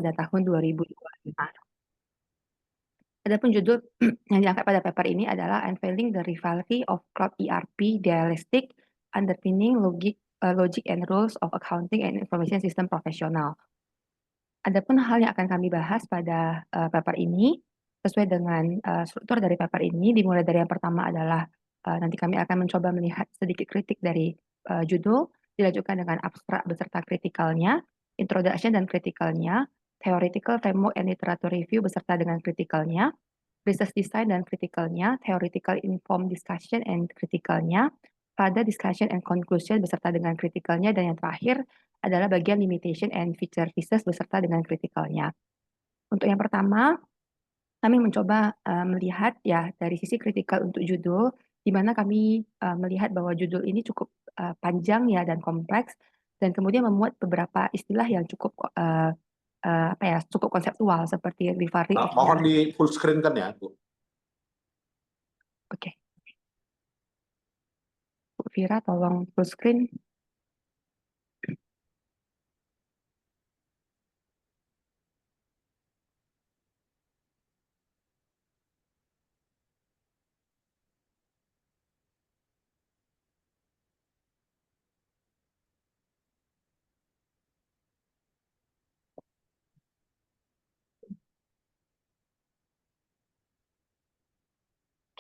pada tahun 2025. Adapun judul yang diangkat pada paper ini adalah Unveiling the Rivalry of Cloud ERP Dialectic Underpinning Logic and Rules of Accounting and Information System Professional. Adapun hal yang akan kami bahas pada paper ini sesuai dengan struktur dari paper ini, dimulai dari yang pertama adalah nanti kami akan mencoba melihat sedikit kritik dari judul, dilanjutkan dengan abstrak beserta kritikalnya, introduction dan kritikalnya, theoretical framework and literature review beserta dengan kritikalnya, research design dan kritikalnya, theoretical informed discussion and kritikalnya, pada discussion and conclusion beserta dengan kritikalnya, dan yang terakhir adalah bagian limitation and feature research beserta dengan kritikalnya. Untuk yang pertama, kami mencoba melihat ya dari sisi kritikal untuk judul, di mana kami melihat bahwa judul ini cukup panjang ya dan kompleks, dan kemudian memuat beberapa istilah yang cukup cukup konseptual seperti rivalry of Mohon di full screen kan ya, Bu? Oke. Bu Vira, tolong full screen.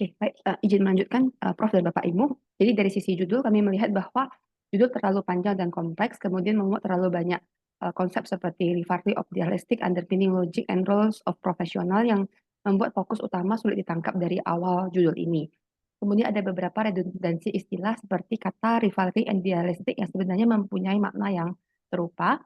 Oke, baik. Izin melanjutkan, Prof. dan Bapak Ibu. Jadi dari sisi judul kami melihat bahwa judul terlalu panjang dan kompleks, kemudian memuat terlalu banyak konsep seperti rivalry of dialectic, underpinning logic and rules of professional yang membuat fokus utama sulit ditangkap dari awal judul ini. Kemudian ada beberapa redundansi istilah seperti kata rivalry and dialectic yang sebenarnya mempunyai makna yang serupa.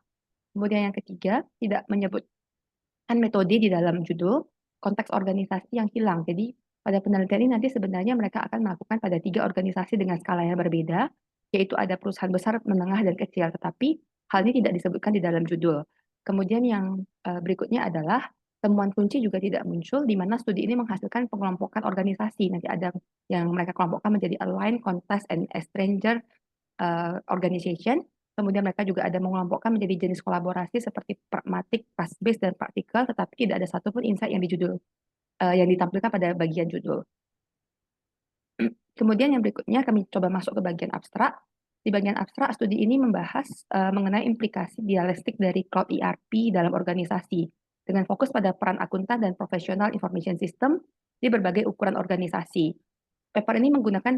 Kemudian yang ketiga, tidak menyebutkan metode di dalam judul, konteks organisasi yang hilang. Jadi pada penelitian ini nanti sebenarnya mereka akan melakukan pada 3 organisasi dengan skala yang berbeda, yaitu ada perusahaan besar, menengah, dan kecil. Tetapi hal ini tidak disebutkan di dalam judul. Kemudian yang berikutnya adalah temuan kunci juga tidak muncul, di mana studi ini menghasilkan pengelompokan organisasi. Nanti ada yang mereka kelompokkan menjadi aligned, contest, and stranger organization. Kemudian mereka juga ada mengelompokkan menjadi jenis kolaborasi seperti pragmatic, trust-based, dan praktikal, tetapi tidak ada satupun insight yang yang ditampilkan pada bagian judul. Kemudian yang berikutnya kami coba masuk ke bagian abstrak. Di bagian abstrak, studi ini membahas mengenai implikasi dialektik dari cloud ERP dalam organisasi, dengan fokus pada peran akuntan dan profesional information system di berbagai ukuran organisasi. Paper ini menggunakan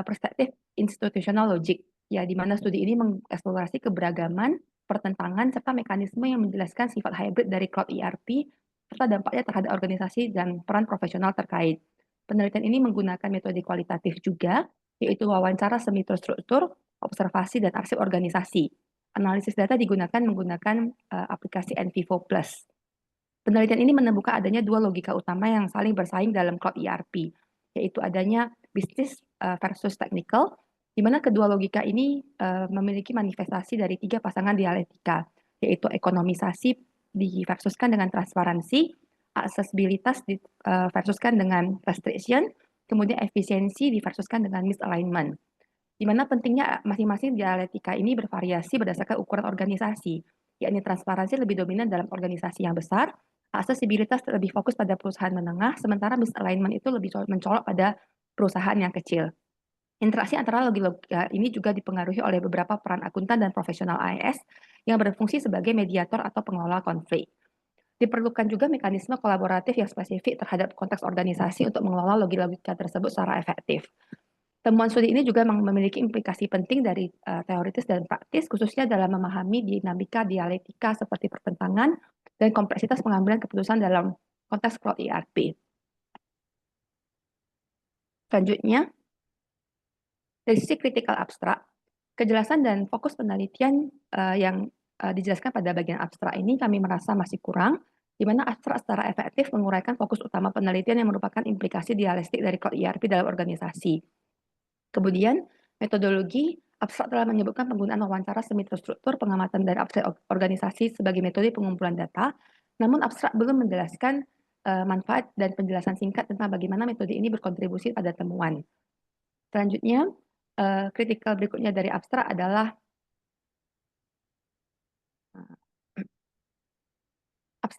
perspektif institutional logic, ya, di mana studi ini mengeksplorasi keberagaman, pertentangan, serta mekanisme yang menjelaskan sifat hybrid dari cloud ERP serta dampaknya terhadap organisasi dan peran profesional terkait. Penelitian ini menggunakan metode kualitatif juga, yaitu wawancara semi terstruktur, observasi, dan arsip organisasi. Analisis data digunakan menggunakan aplikasi NVivo Plus. Penelitian ini menemukan adanya 2 logika utama yang saling bersaing dalam cloud ERP, yaitu adanya bisnis versus technical, di mana kedua logika ini memiliki manifestasi dari 3 pasangan dialektika, yaitu ekonomisasi diversuskan dengan transparansi, aksesibilitas diversuskan dengan restriction, kemudian efisiensi diversuskan dengan misalignment. Di mana pentingnya masing-masing dialektika ini bervariasi berdasarkan ukuran organisasi, yakni transparansi lebih dominan dalam organisasi yang besar, aksesibilitas lebih fokus pada perusahaan menengah, sementara misalignment itu lebih mencolok pada perusahaan yang kecil. Interaksi antara logika ini juga dipengaruhi oleh beberapa peran akuntan dan profesional AS yang berfungsi sebagai mediator atau pengelola konflik. Diperlukan juga mekanisme kolaboratif yang spesifik terhadap konteks organisasi untuk mengelola logika tersebut secara efektif. Temuan studi ini juga memiliki implikasi penting dari teoritis dan praktis, khususnya dalam memahami dinamika dialektika seperti pertentangan dan kompleksitas pengambilan keputusan dalam konteks cloud ERP. Selanjutnya, dari sisi kritikal abstrak, kejelasan dan fokus penelitian yang dijelaskan pada bagian abstrak ini kami merasa masih kurang, di mana abstrak secara efektif menguraikan fokus utama penelitian yang merupakan implikasi dialektik dari cloud ERP dalam organisasi. Kemudian, metodologi abstrak telah menyebutkan penggunaan wawancara semi terstruktur, pengamatan dan abstrak organisasi sebagai metode pengumpulan data, namun abstrak belum menjelaskan manfaat dan penjelasan singkat tentang bagaimana metode ini berkontribusi pada temuan. Selanjutnya, kritikal berikutnya dari abstrak adalah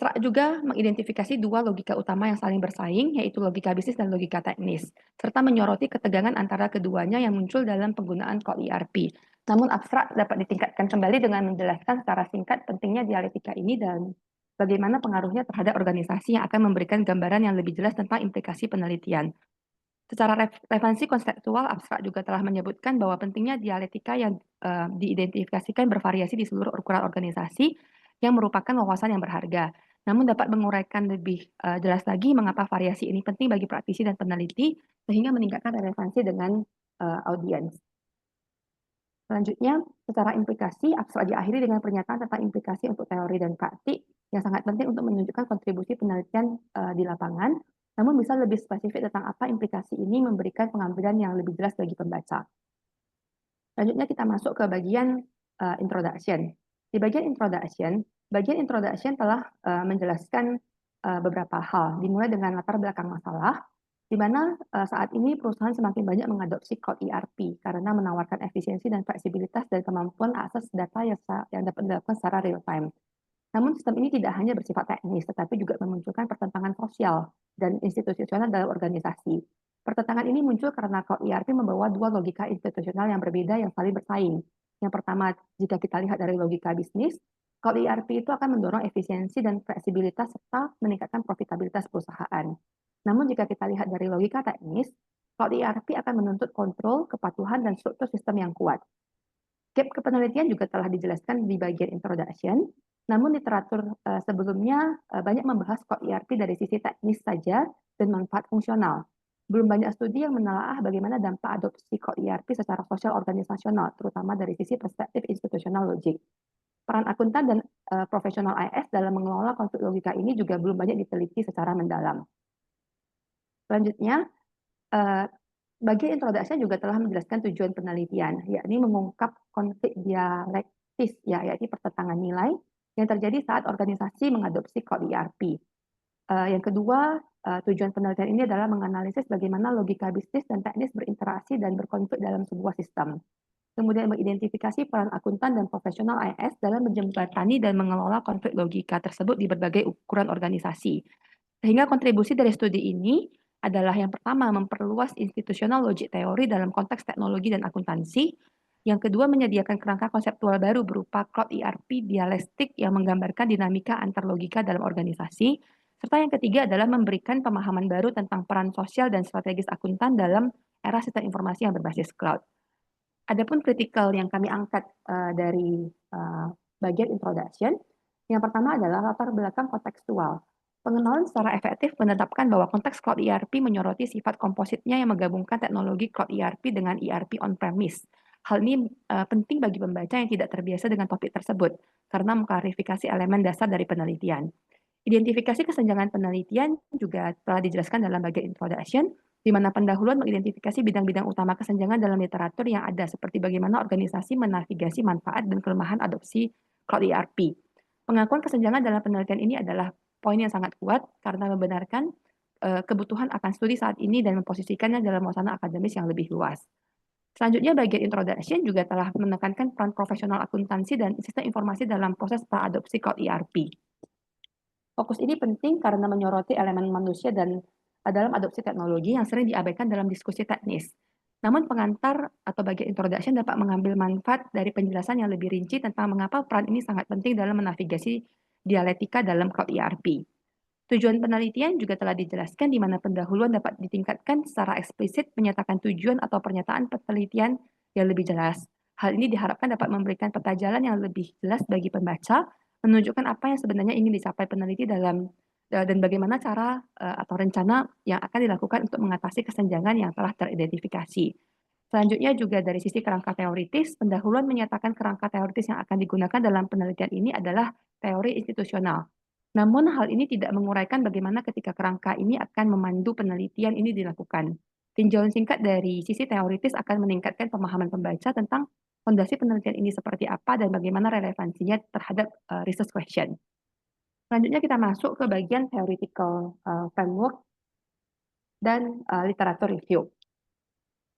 Abstrak juga mengidentifikasi dua logika utama yang saling bersaing, yaitu logika bisnis dan logika teknis, serta menyoroti ketegangan antara keduanya yang muncul dalam penggunaan Cloud ERP. Namun abstrak dapat ditingkatkan kembali dengan menjelaskan secara singkat pentingnya dialektika ini dan bagaimana pengaruhnya terhadap organisasi yang akan memberikan gambaran yang lebih jelas tentang implikasi penelitian. Secara relevansi konseptual, abstrak juga telah menyebutkan bahwa pentingnya dialektika yang diidentifikasikan bervariasi di seluruh ukuran organisasi yang merupakan wawasan yang berharga. Namun dapat menguraikan lebih jelas lagi mengapa variasi ini penting bagi praktisi dan peneliti sehingga meningkatkan relevansi dengan audiens. Selanjutnya, secara implikasi, abstrak diakhiri dengan pernyataan tentang implikasi untuk teori dan praktik yang sangat penting untuk menunjukkan kontribusi penelitian di lapangan, namun bisa lebih spesifik tentang apa implikasi ini memberikan pengambilan yang lebih jelas bagi pembaca. Selanjutnya kita masuk ke bagian introduction. Di bagian introduction telah menjelaskan beberapa hal, dimulai dengan latar belakang masalah, di mana saat ini perusahaan semakin banyak mengadopsi Cloud ERP karena menawarkan efisiensi dan fleksibilitas dan kemampuan akses data yang dapat dilakukan secara real time. Namun sistem ini tidak hanya bersifat teknis, tetapi juga memunculkan pertentangan sosial dan institusional dalam organisasi. Pertentangan ini muncul karena Cloud ERP membawa dua logika institusional yang berbeda yang saling bersaing. Yang pertama, jika kita lihat dari logika bisnis, Cloud ERP itu akan mendorong efisiensi dan fleksibilitas serta meningkatkan profitabilitas perusahaan. Namun jika kita lihat dari logika teknis, Cloud ERP akan menuntut kontrol, kepatuhan, dan struktur sistem yang kuat. Gap kepenelitian juga telah dijelaskan di bagian introduction, namun literatur sebelumnya banyak membahas Cloud ERP dari sisi teknis saja dan manfaat fungsional. Belum banyak studi yang menelaah bagaimana dampak adopsi Cloud ERP secara sosial organisasional, terutama dari sisi perspektif institusional logik. Peran akuntan dan profesional IS dalam mengelola konflik logika ini juga belum banyak diteliti secara mendalam. Selanjutnya, bagian introduksi juga telah menjelaskan tujuan penelitian, yakni mengungkap konflik dialektis, yaitu pertentangan nilai yang terjadi saat organisasi mengadopsi Cloud ERP. Yang kedua, tujuan penelitian ini adalah menganalisis bagaimana logika bisnis dan teknis berinteraksi dan berkonflik dalam sebuah sistem. Kemudian mengidentifikasi peran akuntan dan profesional IS dalam menjembatani dan mengelola konflik logika tersebut di berbagai ukuran organisasi. Sehingga kontribusi dari studi ini adalah yang pertama, memperluas institusional logic teori dalam konteks teknologi dan akuntansi. Yang kedua, menyediakan kerangka konseptual baru berupa Cloud ERP dialektik yang menggambarkan dinamika antar logika dalam organisasi. Serta yang ketiga adalah memberikan pemahaman baru tentang peran sosial dan strategis akuntan dalam era sistem informasi yang berbasis cloud. Adapun kritikal yang kami angkat dari bagian introduction, yang pertama adalah latar belakang kontekstual. Pengenalan secara efektif menetapkan bahwa konteks Cloud ERP menyoroti sifat kompositnya yang menggabungkan teknologi Cloud ERP dengan ERP on-premise. Hal ini penting bagi pembaca yang tidak terbiasa dengan topik tersebut, karena mengklarifikasi elemen dasar dari penelitian. Identifikasi kesenjangan penelitian juga telah dijelaskan dalam bagian introduction, di mana pendahuluan mengidentifikasi bidang-bidang utama kesenjangan dalam literatur yang ada, seperti bagaimana organisasi menavigasi manfaat dan kelemahan adopsi Cloud ERP. Pengakuan kesenjangan dalam penelitian ini adalah poin yang sangat kuat karena membenarkan kebutuhan akan studi saat ini dan memposisikannya dalam wacana akademis yang lebih luas. Selanjutnya, bagian introduction juga telah menekankan peran profesional akuntansi dan sistem informasi dalam proses praadopsi Cloud ERP. Fokus ini penting karena menyoroti elemen manusia dan dalam adopsi teknologi yang sering diabaikan dalam diskusi teknis. Namun pengantar atau bagian introduction dapat mengambil manfaat dari penjelasan yang lebih rinci tentang mengapa peran ini sangat penting dalam menavigasi dialektika dalam Cloud ERP. Tujuan penelitian juga telah dijelaskan di mana pendahuluan dapat ditingkatkan secara eksplisit menyatakan tujuan atau pernyataan penelitian yang lebih jelas. Hal ini diharapkan dapat memberikan peta jalan yang lebih jelas bagi pembaca, menunjukkan apa yang sebenarnya ingin dicapai peneliti dalam dan bagaimana cara atau rencana yang akan dilakukan untuk mengatasi kesenjangan yang telah teridentifikasi. Selanjutnya juga dari sisi kerangka teoritis, pendahuluan menyatakan kerangka teoritis yang akan digunakan dalam penelitian ini adalah teori institusional. Namun hal ini tidak menguraikan bagaimana ketika kerangka ini akan memandu penelitian ini dilakukan. Tinjauan singkat dari sisi teoritis akan meningkatkan pemahaman pembaca tentang fondasi penelitian ini seperti apa dan bagaimana relevansinya terhadap research question. Selanjutnya kita masuk ke bagian theoretical framework dan literatur review.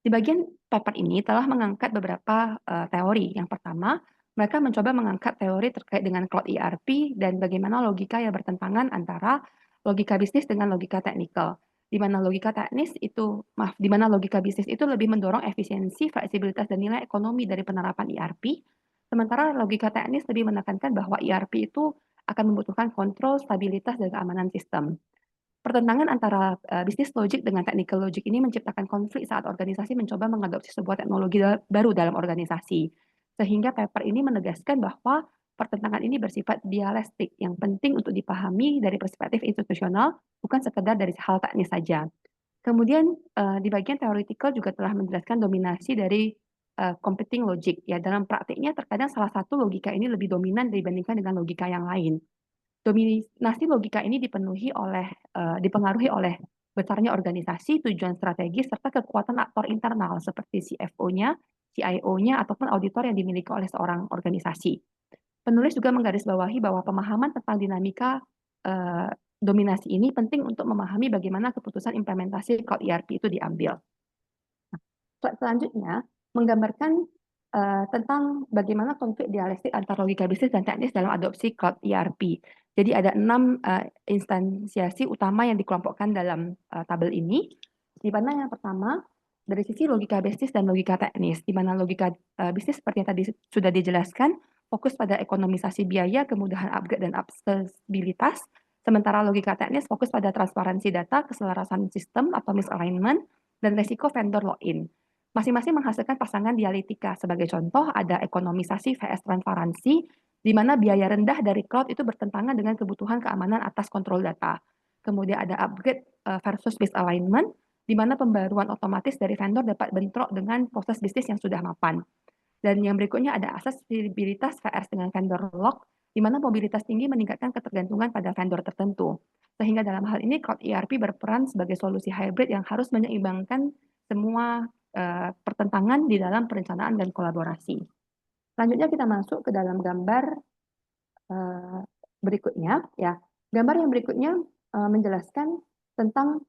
Di bagian paper ini telah mengangkat beberapa teori. Yang pertama, Mereka mencoba mengangkat teori terkait dengan cloud ERP dan bagaimana logika yang bertentangan antara logika bisnis dengan logika teknikal. Di mana logika bisnis itu lebih mendorong efisiensi, fleksibilitas, dan nilai ekonomi dari penerapan ERP, sementara logika teknis lebih menekankan bahwa ERP itu akan membutuhkan kontrol, stabilitas, dan keamanan sistem. Pertentangan antara bisnis logic dengan technical logic ini menciptakan konflik saat organisasi mencoba mengadopsi sebuah teknologi baru dalam organisasi. Sehingga paper ini menegaskan bahwa pertentangan ini bersifat dialektik yang penting untuk dipahami dari perspektif institusional, bukan sekedar dari hal teknis saja. Kemudian di bagian theoretical juga telah menjelaskan dominasi dari competing logic. Ya, dalam praktiknya terkadang salah satu logika ini lebih dominan dibandingkan dengan logika yang lain. Dominasi logika ini dipengaruhi oleh besarnya organisasi, tujuan strategis, serta kekuatan aktor internal seperti CFO-nya, CIO-nya, ataupun auditor yang dimiliki oleh seorang organisasi. Penulis juga menggarisbawahi bahwa pemahaman tentang dinamika dominasi ini penting untuk memahami bagaimana keputusan implementasi cloud ERP itu diambil. Slide selanjutnya menggambarkan tentang bagaimana konflik dialektik antara logika bisnis dan teknis dalam adopsi cloud ERP. Jadi ada 6 instansiasi utama yang dikelompokkan dalam tabel ini, di mana yang pertama dari sisi logika bisnis dan logika teknis, di mana logika bisnis seperti yang tadi sudah dijelaskan, fokus pada ekonomisasi biaya, kemudahan upgrade dan aksesibilitas, sementara logika teknis fokus pada transparansi data, keselarasan sistem atau misalignment, dan resiko vendor lock-in. Masing-masing menghasilkan pasangan dialektika. Sebagai contoh, ada ekonomisasi vs transparansi, di mana biaya rendah dari cloud itu bertentangan dengan kebutuhan keamanan atas kontrol data. Kemudian ada upgrade versus misalignment, di mana pembaruan otomatis dari vendor dapat bentrok dengan proses bisnis yang sudah mapan. Dan yang berikutnya ada aksesibilitas vs dengan vendor lock, di mana mobilitas tinggi meningkatkan ketergantungan pada vendor tertentu. Sehingga dalam hal ini cloud ERP berperan sebagai solusi hybrid yang harus menyeimbangkan semua pertentangan di dalam perencanaan dan kolaborasi. Selanjutnya kita masuk ke dalam gambar berikutnya. Ya, gambar yang berikutnya menjelaskan tentang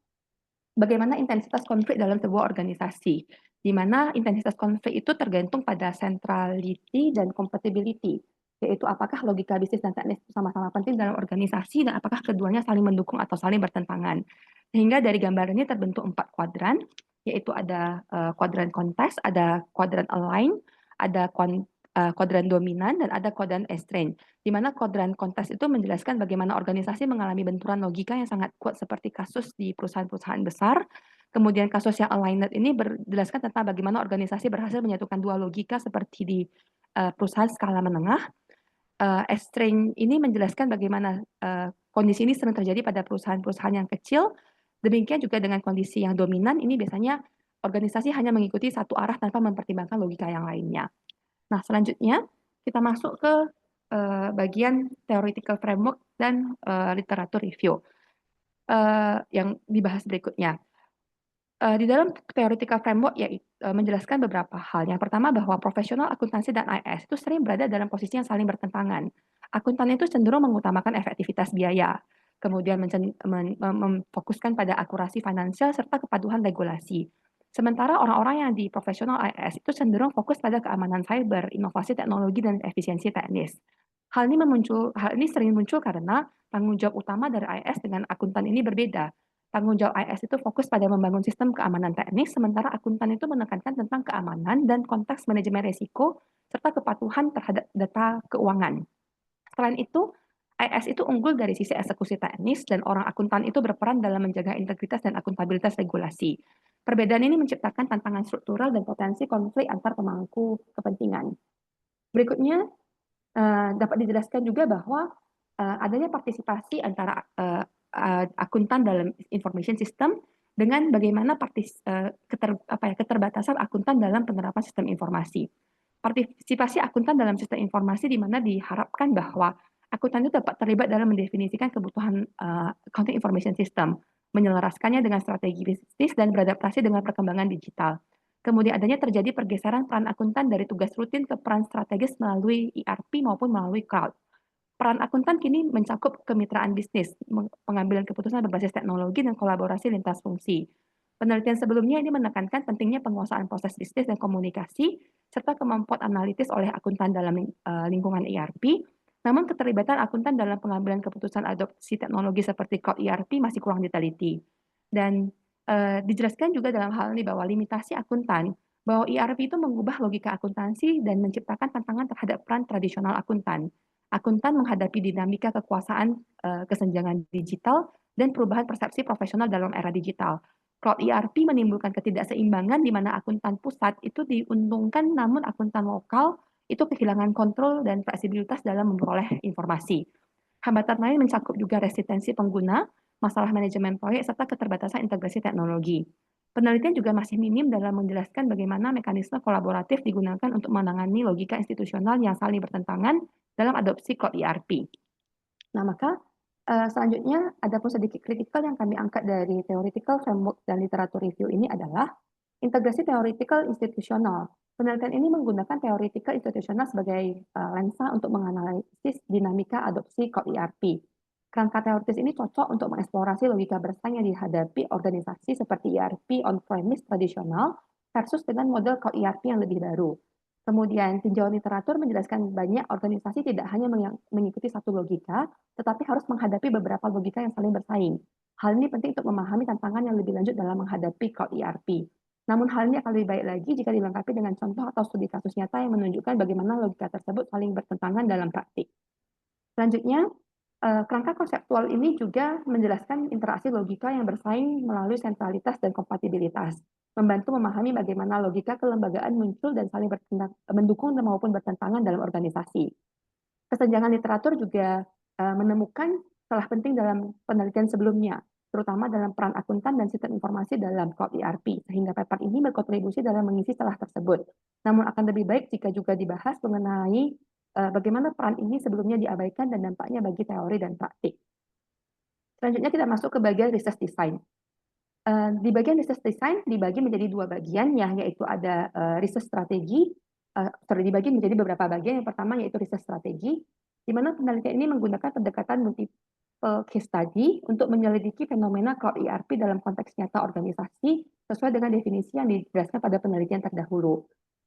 bagaimana intensitas konflik dalam sebuah organisasi, di mana intensitas konflik itu tergantung pada centrality dan compatibility, yaitu apakah logika bisnis dan teknis sama-sama penting dalam organisasi dan apakah keduanya saling mendukung atau saling bertentangan. Sehingga dari gambar ini terbentuk 4 kuadran, yaitu ada kuadran kontes, ada kuadran align, ada kuadran dominan, dan ada kuadran estrange. Di mana kuadran kontes itu menjelaskan bagaimana organisasi mengalami benturan logika yang sangat kuat seperti kasus di perusahaan-perusahaan besar. Kemudian kasus yang aligned ini menjelaskan tentang bagaimana organisasi berhasil menyatukan dua logika seperti di perusahaan skala menengah. Estrange ini menjelaskan bagaimana kondisi ini sering terjadi pada perusahaan-perusahaan yang kecil. Demikian juga dengan kondisi yang dominan, ini biasanya organisasi hanya mengikuti satu arah tanpa mempertimbangkan logika yang lainnya. Nah, selanjutnya kita masuk ke bagian theoretical framework dan literatur review yang dibahas berikutnya. Di dalam theoretical framework ya menjelaskan beberapa hal. Yang pertama bahwa profesional akuntansi dan IS itu sering berada dalam posisi yang saling bertentangan. Akuntan itu cenderung mengutamakan efektivitas biaya, kemudian memfokuskan pada akurasi finansial serta kepatuhan regulasi. Sementara orang-orang yang di profesional IS itu cenderung fokus pada keamanan cyber, inovasi teknologi, dan efisiensi teknis. Hal ini sering muncul karena tanggung jawab utama dari IS dengan akuntan ini berbeda. Tanggung jawab IS itu fokus pada membangun sistem keamanan teknis, sementara akuntan itu menekankan tentang keamanan dan konteks manajemen risiko, serta kepatuhan terhadap data keuangan. Selain itu, IS itu unggul dari sisi eksekusi teknis, dan orang akuntan itu berperan dalam menjaga integritas dan akuntabilitas regulasi. Perbedaan ini menciptakan tantangan struktural dan potensi konflik antar pemangku kepentingan. Berikutnya, dapat dijelaskan juga bahwa adanya partisipasi antara akuntan dalam information system dengan bagaimana keterbatasan akuntan dalam penerapan sistem informasi. Partisipasi akuntan dalam sistem informasi di mana diharapkan bahwa akuntan itu dapat terlibat dalam mendefinisikan kebutuhan accounting information system, menyelaraskannya dengan strategi bisnis dan beradaptasi dengan perkembangan digital. Kemudian adanya terjadi pergeseran peran akuntan dari tugas rutin ke peran strategis melalui ERP maupun melalui cloud. Peran akuntan kini mencakup kemitraan bisnis, pengambilan keputusan berbasis teknologi, dan kolaborasi lintas fungsi. Penelitian sebelumnya ini menekankan pentingnya penguasaan proses bisnis dan komunikasi, serta kemampuan analitis oleh akuntan dalam lingkungan ERP. Namun keterlibatan akuntan dalam pengambilan keputusan adopsi teknologi seperti cloud ERP masih kurang diteliti. Dan dijelaskan juga dalam hal ini bahwa limitasi akuntan, bahwa ERP itu mengubah logika akuntansi dan menciptakan tantangan terhadap peran tradisional akuntan. Akuntan menghadapi dinamika kekuasaan kesenjangan digital dan perubahan persepsi profesional dalam era digital. Cloud ERP menimbulkan ketidakseimbangan di mana akuntan pusat itu diuntungkan, namun akuntan lokal itu kehilangan kontrol dan fleksibilitas dalam memperoleh informasi. Hambatan lain mencakup juga resistensi pengguna, masalah manajemen proyek, serta keterbatasan integrasi teknologi. Penelitian juga masih minim dalam menjelaskan bagaimana mekanisme kolaboratif digunakan untuk menangani logika institusional yang saling bertentangan dalam adopsi cloud ERP. Nah, maka selanjutnya ada pun sedikit kritikal yang kami angkat dari theoretical framework dan literatur review ini adalah integrasi theoretical institusional. Penelitian ini menggunakan theoretical institusional sebagai lensa untuk menganalisis dinamika adopsi cloud ERP. Kerangka teoritis ini cocok untuk mengeksplorasi logika bersaing yang dihadapi organisasi seperti ERP on-premise tradisional versus dengan model cloud ERP yang lebih baru. Kemudian tinjauan literatur menjelaskan banyak organisasi tidak hanya mengikuti satu logika, tetapi harus menghadapi beberapa logika yang saling bersaing. Hal ini penting untuk memahami tantangan yang lebih lanjut dalam menghadapi cloud ERP. Namun hal ini akan lebih baik lagi jika dilengkapi dengan contoh atau studi kasus nyata yang menunjukkan bagaimana logika tersebut saling bertentangan dalam praktik. Selanjutnya, kerangka konseptual ini juga menjelaskan interaksi logika yang bersaing melalui sentralitas dan kompatibilitas, membantu memahami bagaimana logika kelembagaan muncul dan saling mendukung maupun bertentangan dalam organisasi. Kesenjangan literatur juga menemukan celah penting dalam penelitian sebelumnya, terutama dalam peran akuntan dan sistem informasi dalam cloud ERP, sehingga paper ini berkontribusi dalam mengisi celah tersebut. Namun akan lebih baik jika juga dibahas mengenai bagaimana peran ini sebelumnya diabaikan dan dampaknya bagi teori dan praktik. Selanjutnya kita masuk ke bagian research design. Di bagian research design dibagi menjadi dua bagian, yaitu ada research strategi, dibagi menjadi beberapa bagian. Yang pertama yaitu research strategi, di mana penelitian ini menggunakan pendekatan multiple case study untuk menyelidiki fenomena cloud ERP dalam konteks nyata organisasi sesuai dengan definisi yang dijelaskan pada penelitian terdahulu.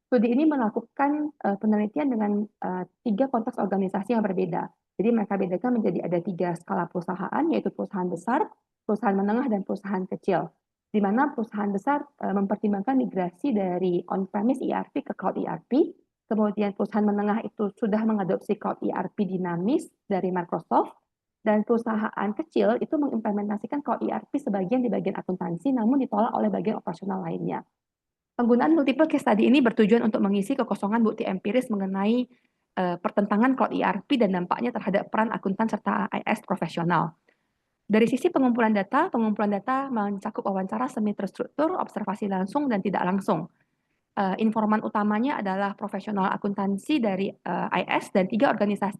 Studi ini melakukan penelitian dengan 3 konteks organisasi yang berbeda. Jadi mereka bedakan menjadi ada 3 skala perusahaan, yaitu perusahaan besar, perusahaan menengah, dan perusahaan kecil. Di mana perusahaan besar mempertimbangkan migrasi dari on-premise ERP ke cloud ERP, kemudian perusahaan menengah itu sudah mengadopsi cloud ERP dinamis dari Microsoft, dan perusahaan kecil itu mengimplementasikan cloud ERP sebagian di bagian akuntansi, namun ditolak oleh bagian operasional lainnya. Penggunaan multiple case study ini bertujuan untuk mengisi kekosongan bukti empiris mengenai pertentangan cloud ERP dan dampaknya terhadap peran akuntan serta IS profesional. Dari sisi pengumpulan data mencakup wawancara semi terstruktur, observasi langsung, dan tidak langsung. Informan utamanya adalah profesional akuntansi dari IS dan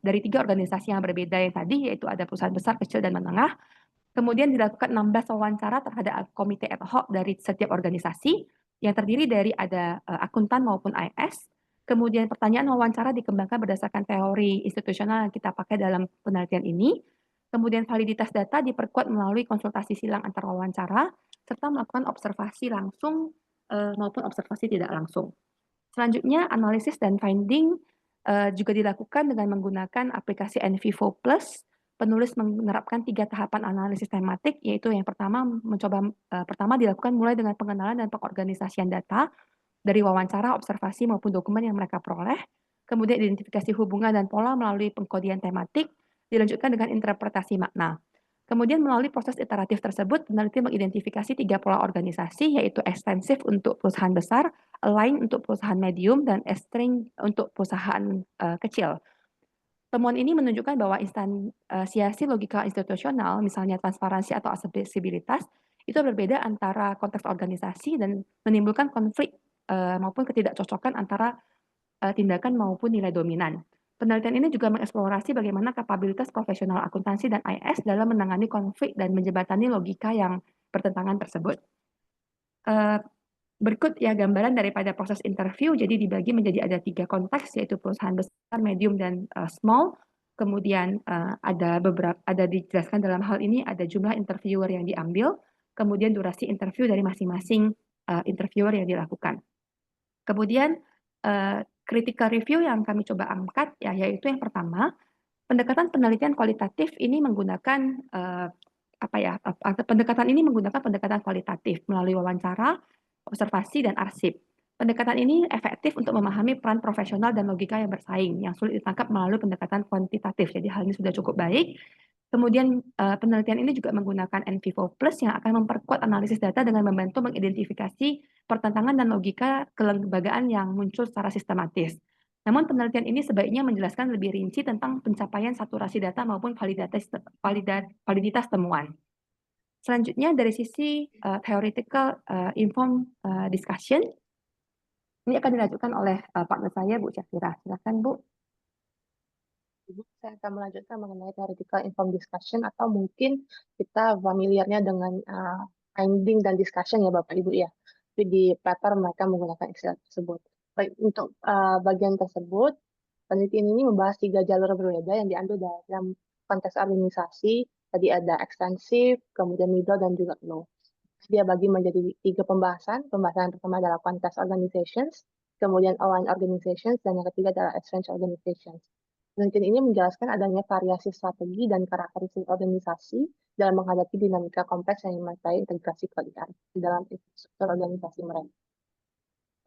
dari tiga organisasi yang berbeda yang tadi, yaitu ada perusahaan besar, kecil, dan menengah. Kemudian dilakukan 16 wawancara terhadap komite ad hoc dari setiap organisasi yang terdiri dari ada akuntan maupun IS. Kemudian pertanyaan wawancara dikembangkan berdasarkan teori institusional yang kita pakai dalam penelitian ini. Kemudian validitas data diperkuat melalui konsultasi silang antar wawancara, serta melakukan observasi langsung maupun observasi tidak langsung. Selanjutnya, analisis dan finding juga dilakukan dengan menggunakan aplikasi NVivo Plus. Penulis menerapkan 3 tahapan analisis tematik, yaitu yang pertama pertama dilakukan mulai dengan pengenalan dan pengorganisasian data dari wawancara, observasi maupun dokumen yang mereka peroleh. Kemudian identifikasi hubungan dan pola melalui pengkodian tematik, dilanjutkan dengan interpretasi makna. Kemudian melalui proses iteratif tersebut, peneliti mengidentifikasi 3 pola organisasi, yaitu ekstensif untuk perusahaan besar, align untuk perusahaan medium, dan string untuk perusahaan kecil. Temuan ini menunjukkan bahwa instansiasi logika institusional, misalnya transparansi atau aksesibilitas, itu berbeda antara konteks organisasi dan menimbulkan konflik maupun ketidakcocokan antara tindakan maupun nilai dominan. Penelitian ini juga mengeksplorasi bagaimana kapabilitas profesional akuntansi dan IS dalam menangani konflik dan menjembatani logika yang bertentangan tersebut. Berikut ya gambaran daripada proses interview. Jadi dibagi menjadi ada 3 konteks, yaitu perusahaan besar, medium, dan small. Kemudian ada dijelaskan dalam hal ini ada jumlah interviewer yang diambil, kemudian durasi interview dari masing-masing interviewer yang dilakukan. Kemudian critical review yang kami coba angkat ya, yaitu yang pertama, pendekatan penelitian kualitatif ini menggunakan pendekatan ini menggunakan pendekatan kualitatif melalui wawancara, observasi, dan arsip. Pendekatan ini efektif untuk memahami peran profesional dan logika yang bersaing, yang sulit ditangkap melalui pendekatan kuantitatif. Jadi hal ini sudah cukup baik. Kemudian penelitian ini juga menggunakan NVivo Plus yang akan memperkuat analisis data dengan membantu mengidentifikasi pertentangan dan logika kelembagaan yang muncul secara sistematis. Namun penelitian ini sebaiknya menjelaskan lebih rinci tentang pencapaian saturasi data maupun validitas temuan. Selanjutnya dari sisi theoretical informed discussion, ini akan dilanjutkan oleh partner saya, Bu Syafira. Silakan, Bu. Ibu, saya akan melanjutkan mengenai theoretical informed discussion atau mungkin kita familiarnya dengan finding dan discussion ya Bapak Ibu ya. Tapi di paper mereka menggunakan istilah tersebut. Baik, untuk bagian tersebut, penelitian ini membahas 3 jalur berbeda yang diambil dalam konteks organisasi. Tadi ada ekstensif, kemudian middle, dan juga low. Dia bagi menjadi 3 pembahasan. Pembahasan pertama adalah konteks organizations, kemudian aligned organizations, dan yang ketiga adalah exchange organizations. Penelitian ini menjelaskan adanya variasi strategi dan karakteristik organisasi dalam menghadapi dinamika kompleks yang menyertai integrasi keuangan di dalam struktur organisasi mereka.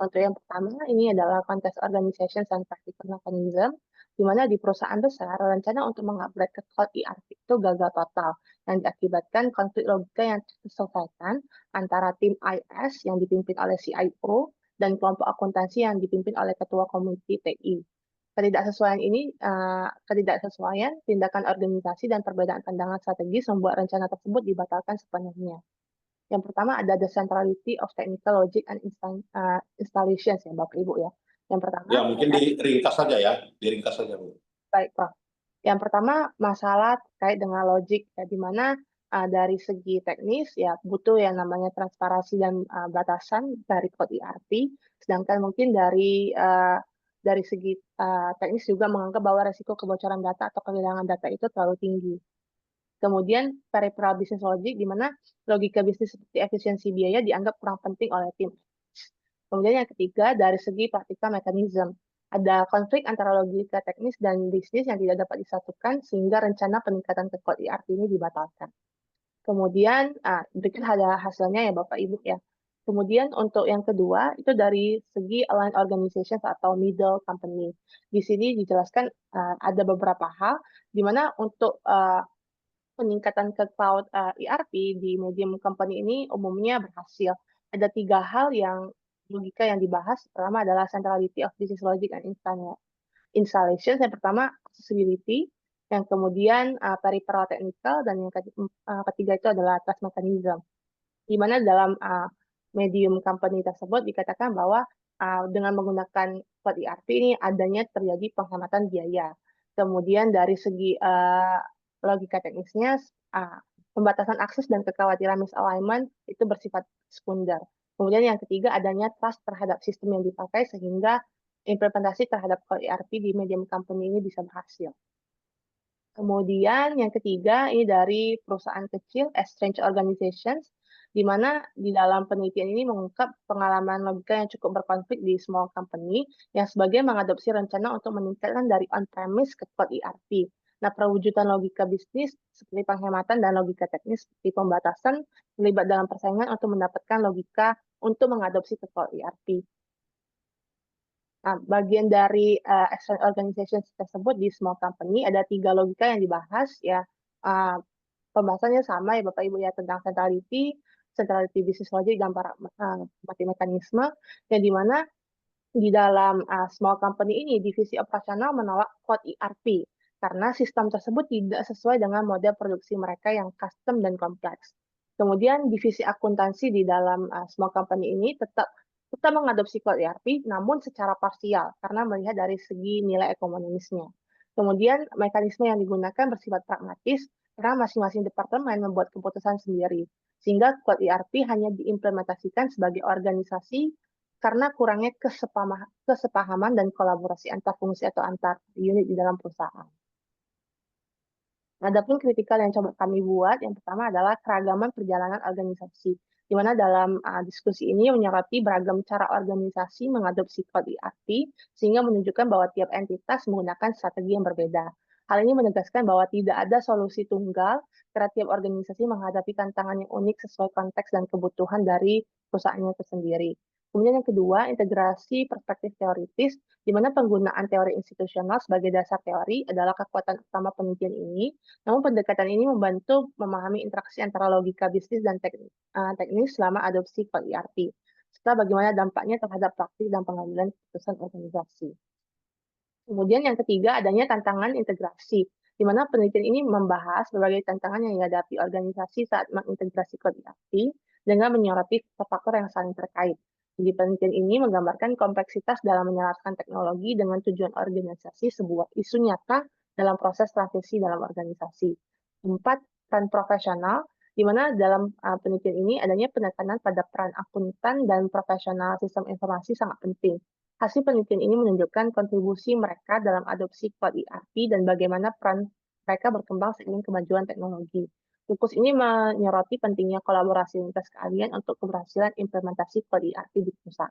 Untuk yang pertama, ini adalah konteks organization and practical mechanism, di mana di perusahaan besar, rencana untuk mengupgrade ke cloud ERP itu gagal total, yang diakibatkan konflik logika yang terselesaikan antara tim IS yang dipimpin oleh CIO dan kelompok akuntansi yang dipimpin oleh ketua komite TI. Ketidaksesuaian tindakan organisasi dan perbedaan pandangan strategis membuat rencana tersebut dibatalkan sepenuhnya. Yang pertama ada the centrality of technical logic and installations ya Bapak Ibu ya. Yang pertama ya mungkin diringkas saja ya, diringkas saja Bu. Baik Prof. Yang pertama masalah terkait dengan logik ya, di mana dari segi teknis ya butuh yang namanya transparansi dan batasan dari kode ERP, sedangkan mungkin dari segi teknis juga menganggap bahwa resiko kebocoran data atau kehilangan data itu terlalu tinggi. Kemudian peripheral business logic, di mana logika bisnis seperti efisiensi biaya dianggap kurang penting oleh tim. Kemudian yang ketiga, dari segi practical mechanism, ada konflik antara logika teknis dan bisnis yang tidak dapat disatukan sehingga rencana peningkatan ke code ERP ini dibatalkan. Kemudian, berikut ada hasilnya ya Bapak Ibu ya. Kemudian untuk yang kedua, itu dari segi aligned organizations atau middle company. Di sini dijelaskan ada beberapa hal, di mana untuk peningkatan ke cloud ERP di medium company ini umumnya berhasil. Ada 3 hal yang logika yang dibahas. Pertama adalah centrality of business logic and installation. Yang pertama, accessibility. Yang kemudian peripheral technical. Dan yang ketiga itu adalah trust mechanism. Di mana dalam medium company tersebut dikatakan bahwa dengan menggunakan cloud ERP ini adanya terjadi penghematan biaya. Kemudian dari segi logika teknisnya, pembatasan akses dan kekhawatiran misalignment itu bersifat sekunder. Kemudian yang ketiga adanya trust terhadap sistem yang dipakai sehingga implementasi terhadap cloud ERP di medium company ini bisa berhasil. Kemudian yang ketiga ini dari perusahaan kecil, exchange organizations, di mana di dalam penelitian ini mengungkap pengalaman logika yang cukup berkonflik di small company yang sebagian mengadopsi rencana untuk meningkatkan dari on-premise ke cloud ERP. Nah, perwujudan logika bisnis seperti penghematan dan logika teknis seperti pembatasan terlibat dalam persaingan untuk mendapatkan logika untuk mengadopsi ke cloud ERP. Nah, bagian dari exchange organization tersebut di small company ada 3 logika yang dibahas ya. Pembahasannya sama ya Bapak Ibu ya tentang centrality business logic dan mekanisme yang dimana di dalam small company ini divisi operasional menolak cloud ERP karena sistem tersebut tidak sesuai dengan model produksi mereka yang custom dan kompleks. Kemudian divisi akuntansi di dalam small company ini tetap mengadopsi cloud ERP namun secara parsial karena melihat dari segi nilai ekonomisnya. Kemudian mekanisme yang digunakan bersifat pragmatis karena masing-masing departemen membuat keputusan sendiri, sehingga cloud ERP hanya diimplementasikan sebagai organisasi karena kurangnya kesepahaman dan kolaborasi antar fungsi atau antar unit di dalam perusahaan. Adapun kritikal yang coba kami buat, yang pertama adalah keragaman perjalanan organisasi, di mana dalam diskusi ini menyoroti beragam cara organisasi mengadopsi cloud ERP, sehingga menunjukkan bahwa tiap entitas menggunakan strategi yang berbeda. Hal ini menegaskan bahwa tidak ada solusi tunggal, karena tiap organisasi menghadapi tantangan yang unik sesuai konteks dan kebutuhan dari perusahaannya itu sendiri. Kemudian yang kedua, integrasi perspektif teoritis, di mana penggunaan teori institusional sebagai dasar teori adalah kekuatan utama penelitian ini. Namun pendekatan ini membantu memahami interaksi antara logika bisnis dan teknis selama adopsi cloud ERP, serta bagaimana dampaknya terhadap praktik dan pengambilan keputusan organisasi. Kemudian yang ketiga, adanya tantangan integrasi, di mana penelitian ini membahas berbagai tantangan yang dihadapi organisasi saat mengintegrasi cloud ERP dengan menyoroti faktor yang saling terkait. Jadi penelitian ini menggambarkan kompleksitas dalam menyelaraskan teknologi dengan tujuan organisasi sebuah isu nyata dalam proses transisi dalam organisasi. 4. Peran profesional, di mana dalam penelitian ini adanya penekanan pada peran akuntan dan profesional sistem informasi sangat penting. Hasil penelitian ini menunjukkan kontribusi mereka dalam adopsi cloud ERP dan bagaimana peran mereka berkembang seiring kemajuan teknologi. Fokus ini menyoroti pentingnya kolaborasi lintas keahlian untuk keberhasilan implementasi cloud ERP di perusahaan.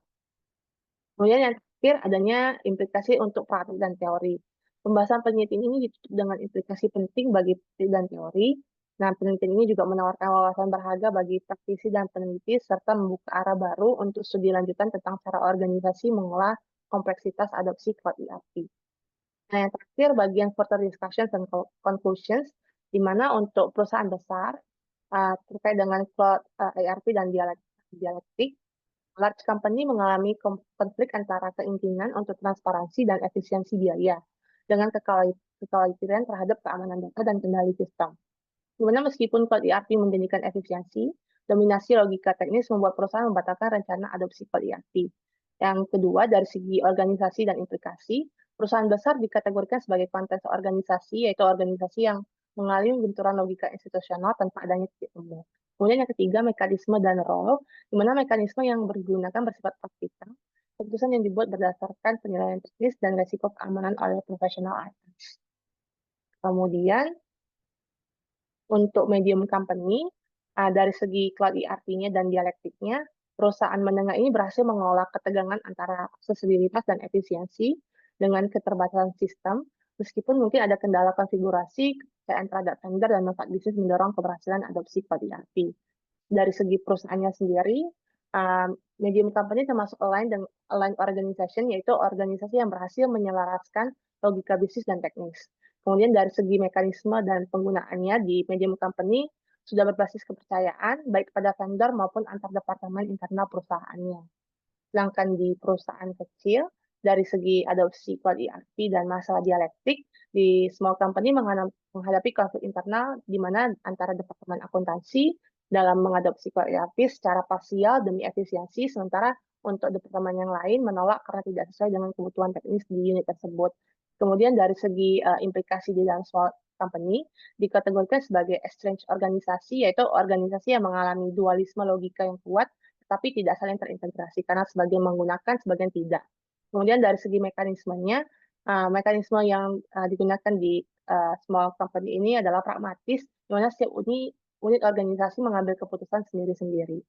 Kemudian yang terakhir, adanya implikasi untuk praktik dan teori. Pembahasan penelitian ini ditutup dengan implikasi penting bagi praktik dan teori. Nah, penelitian ini juga menawarkan wawasan berharga bagi praktisi dan peneliti, serta membuka arah baru untuk studi lanjutan tentang cara organisasi mengolah kompleksitas adopsi cloud ERP. Nah, yang terakhir, bagian further discussions dan conclusions, di mana untuk perusahaan besar, terkait dengan cloud ERP dan dialektik, large company mengalami konflik antara keinginan untuk transparansi dan efisiensi biaya, dengan kekhawatiran terhadap keamanan data dan kendali sistem. Dimana meskipun cloud ERP menjanjikan efisiensi, dominasi logika teknis membuat perusahaan membatalkan rencana adopsi cloud ERP. Yang kedua, dari segi organisasi dan implikasi, perusahaan besar dikategorikan sebagai konteks organisasi, yaitu organisasi yang mengalami benturan logika institusional tanpa adanya titik temu. Kemudian yang ketiga, mekanisme dan role, di mana mekanisme yang digunakan bersifat praktikal, keputusan yang dibuat berdasarkan penilaian teknis dan resiko keamanan oleh profesional IT. Kemudian, untuk medium company, dari segi cloud ERP-nya dan dialektiknya, perusahaan menengah ini berhasil mengelola ketegangan antara aksesibilitas dan efisiensi dengan keterbatasan sistem, meskipun mungkin ada kendala konfigurasi, kepercayaan terhadap vendor, dan manfaat bisnis mendorong keberhasilan adopsi cloud ERP. Dari segi perusahaannya sendiri, medium company termasuk aligned organization, yaitu organisasi yang berhasil menyelaraskan logika bisnis dan teknis. Kemudian dari segi mekanisme dan penggunaannya di medium company sudah berbasis kepercayaan baik pada vendor maupun antar departemen internal perusahaannya. Sedangkan di perusahaan kecil, dari segi adopsi cloud ERP dan masalah dialektik, di small company menghadapi konflik internal di mana antara departemen akuntansi dalam mengadopsi cloud ERP secara parsial demi efisiensi, sementara untuk departemen yang lain menolak karena tidak sesuai dengan kebutuhan teknis di unit tersebut. Kemudian dari segi implikasi di dalam small company, dikategorikan sebagai exchange organisasi, yaitu organisasi yang mengalami dualisme logika yang kuat, tapi tidak saling terintegrasi, karena sebagian menggunakan, sebagian tidak. Kemudian dari segi mekanismenya, mekanisme yang digunakan di small company ini adalah pragmatis, di mana setiap unit organisasi mengambil keputusan sendiri-sendiri.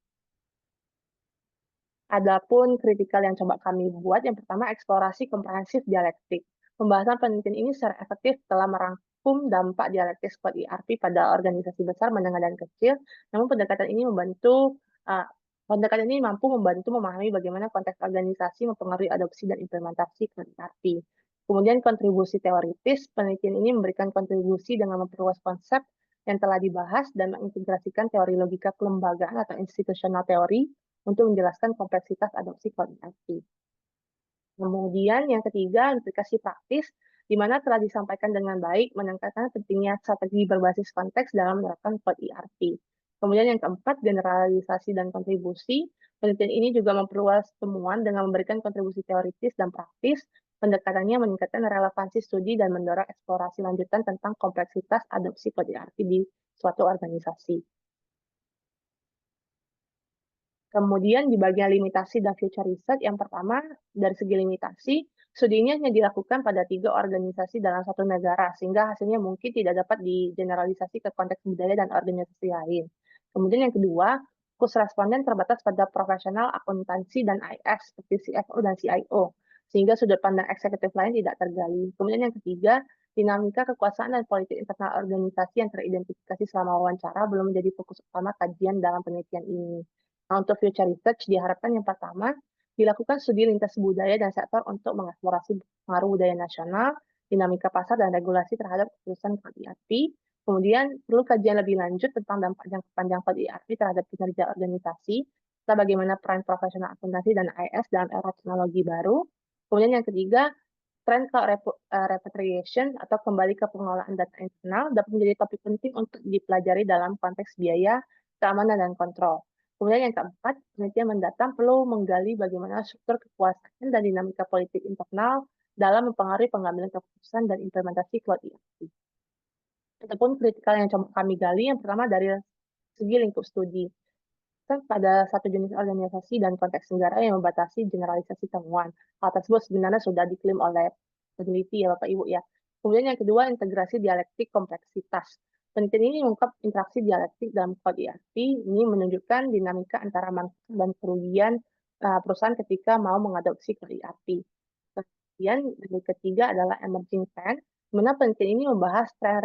Adapun kritikal yang coba kami buat, yang pertama eksplorasi komprehensif dialektik. Pembahasan penelitian ini secara efektif telah merangkum dampak dialektik cloud ERP pada organisasi besar, menengah, dan kecil. Namun pendekatan ini mampu membantu memahami bagaimana konteks organisasi mempengaruhi adopsi dan implementasi cloud ERP. Kemudian kontribusi teoritis, penelitian ini memberikan kontribusi dengan memperluas konsep yang telah dibahas dan mengintegrasikan teori logika kelembagaan atau institutional teori untuk menjelaskan kompleksitas adopsi cloud ERP. Kemudian yang ketiga, implikasi praktis, di mana telah disampaikan dengan baik, menekankan pentingnya strategi berbasis konteks dalam menerapkan cloud ERP. Kemudian yang keempat, generalisasi dan kontribusi. Penelitian ini juga memperluas temuan dengan memberikan kontribusi teoritis dan praktis. Pendekatannya meningkatkan relevansi studi dan mendorong eksplorasi lanjutan tentang kompleksitas adopsi cloud ERP di suatu organisasi. Kemudian di bagian limitasi dan future research, yang pertama dari segi limitasi, Studi ini hanya dilakukan pada 3 organisasi dalam satu negara, sehingga hasilnya mungkin tidak dapat digeneralisasi ke konteks budaya dan organisasi lain. Kemudian yang kedua, fokus responden terbatas pada profesional akuntansi dan IS seperti CFO dan CIO, sehingga sudut pandang eksekutif lain tidak tergali. Kemudian yang ketiga, dinamika kekuasaan dan politik internal organisasi yang teridentifikasi selama wawancara belum menjadi fokus utama kajian dalam penelitian ini. Nah, untuk future research diharapkan yang pertama, dilakukan studi lintas budaya dan sektor untuk mengeksplorasi pengaruh budaya nasional, dinamika pasar, dan regulasi terhadap keputusan Cloud ERP. Kemudian perlu kajian lebih lanjut tentang dampak jangka panjang Cloud ERP terhadap kinerja organisasi, serta bagaimana peran profesional akuntansi dan IS dalam era teknologi baru. Kemudian yang ketiga, tren cloud repatriation atau kembali ke pengelolaan data internal dapat menjadi topik penting untuk dipelajari dalam konteks biaya, keamanan, dan kontrol. Kemudian yang keempat, penelitian mendatang perlu menggali bagaimana struktur kekuasaan dan dinamika politik internal dalam mempengaruhi pengambilan keputusan dan implementasi Cloud ERP. Ataupun kritikal yang kami gali, yang pertama dari segi lingkup studi. Pada satu jenis organisasi dan konteks negara yang membatasi generalisasi temuan. Hal tersebut sebenarnya sudah diklaim oleh peneliti ya Bapak Ibu ya. Kemudian yang kedua, integrasi dialektik kompleksitas. Penelitian ini mengungkap interaksi dialektik dalam Cloud ERP. Ini menunjukkan dinamika antara manfaat dan kerugian perusahaan ketika mau mengadopsi Cloud ERP. Kemudian yang ketiga adalah emerging trend, di mana penelitian ini membahas tren